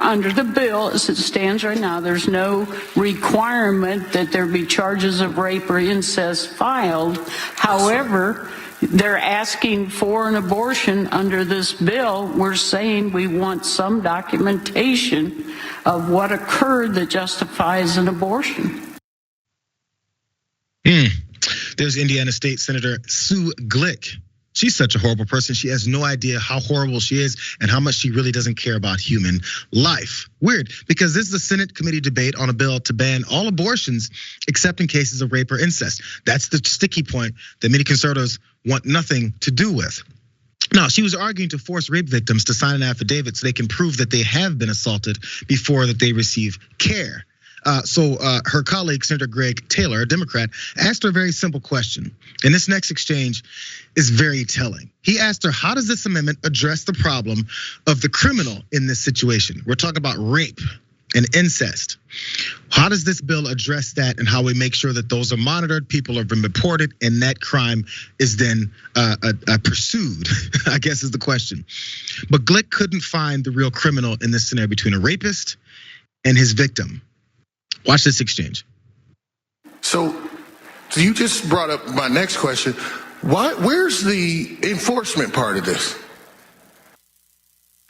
under the bill, as it stands right now, there's no requirement that there be charges of rape or incest filed. However, they're asking for an abortion under this bill. We're saying we want some documentation of what occurred that justifies an abortion. There's Indiana State Senator Sue Glick. She's such a horrible person. She has no idea how horrible she is and how much she really doesn't care about human life. Weird, because this is a Senate committee debate on a bill to ban all abortions except in cases of rape or incest. That's the sticky point that many conservatives want nothing to do with. Now, she was arguing to force rape victims to sign an affidavit so they can prove that they have been assaulted before that they receive care. So her colleague, Senator Greg Taylor, a Democrat, asked her a very simple question. And this next exchange is very telling. He asked her, how does this amendment address the problem of the criminal in this situation? We're talking about rape and incest. How does this bill address that, and how we make sure that those are monitored, people have been reported, and that crime is then pursued, I guess is the question. But Glick couldn't find the real criminal in this scenario between a rapist and his victim. Watch this exchange. So you just brought up my next question. Where's the enforcement part of this?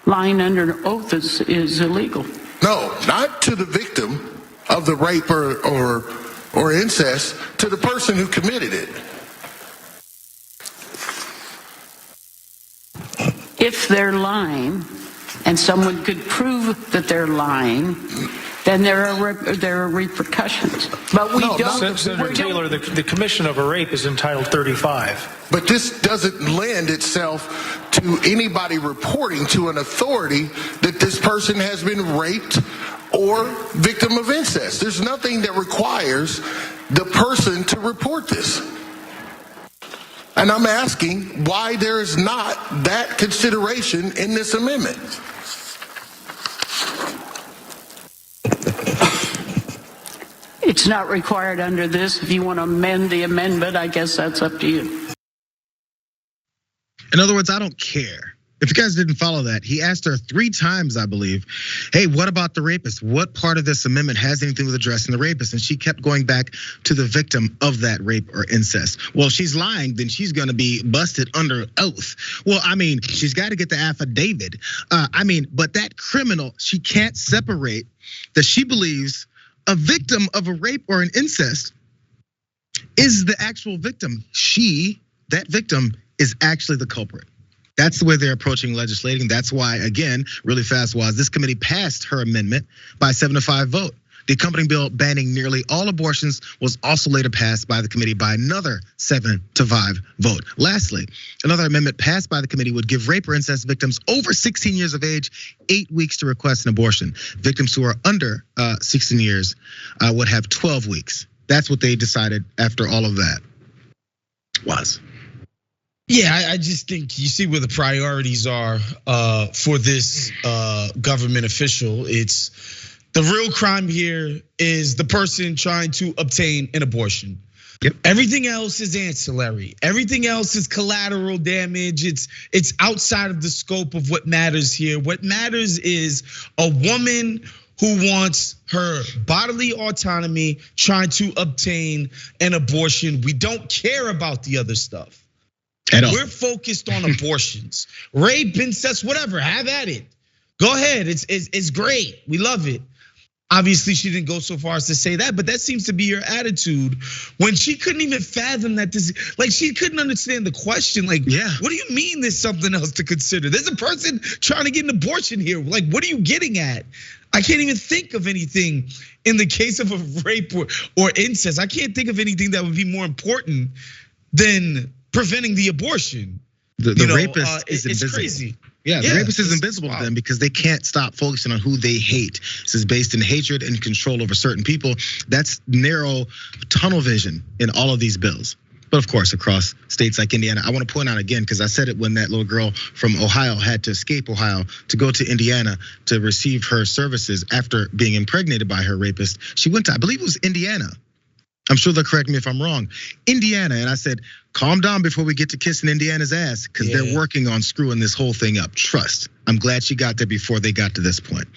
Lying under oath is illegal. No, not to the victim of the rape or incest, to the person who committed it. If they're lying, and someone could prove that they're lying, then there are repercussions. But we don't. Senator Taylor, the commission of a rape is in Title 35. But this doesn't lend itself to anybody reporting to an authority that this person has been raped or victim of incest. There's nothing that requires the person to report this. And I'm asking why there is not that consideration in this amendment. It's not required under this. If you want to amend the amendment, I guess that's up to you. In other words, I don't care. If you guys didn't follow that, he asked her 3 times, I believe, hey, what about the rapist? What part of this amendment has anything with addressing the rapist? And she kept going back to the victim of that rape or incest. Well, if she's lying, then she's gonna be busted under oath. Well, I mean, she's gotta get the affidavit. But that criminal, she can't separate that she believes a victim of a rape or an incest is the actual victim. That victim is actually the culprit. That's the way they're approaching legislating. That's why, again, really fast was this committee passed her amendment by 7-5 vote. The accompanying bill banning nearly all abortions was also later passed by the committee by another 7-5 vote. Lastly, another amendment passed by the committee would give rape or incest victims over 16 years of age 8 weeks to request an abortion. Victims who are under 16 years would have 12 weeks. That's what they decided after all of that was. Yeah, I just think you see where the priorities are for this government official. It's the real crime here is the person trying to obtain an abortion. Yep. Everything else is ancillary. Everything else is collateral damage. It's outside of the scope of what matters here. What matters is a woman who wants her bodily autonomy trying to obtain an abortion. We don't care about the other stuff. We're focused on abortions, rape, incest, whatever. Have at it. Go ahead. It's great. We love it. Obviously, she didn't go so far as to say that, but that seems to be your attitude when she couldn't even fathom that she couldn't understand the question. Like, yeah, what do you mean there's something else to consider? There's a person trying to get an abortion here. Like, what are you getting at? I can't even think of anything in the case of a rape or incest. I can't think of anything that would be more important than preventing the abortion. The rapist is invisible. It's crazy. Yeah, the rapist is invisible to them because they can't stop focusing on who they hate. This is based in hatred and control over certain people. That's narrow tunnel vision in all of these bills. But of course, across states like Indiana, I want to point out again, because I said it when that little girl from Ohio had to escape Ohio to go to Indiana to receive her services after being impregnated by her rapist. She went to, I believe it was Indiana. I'm sure they'll correct me if I'm wrong. Indiana, and I said, calm down before we get to kissing Indiana's ass, because they're working on screwing this whole thing up. Trust. I'm glad she got there before they got to this point.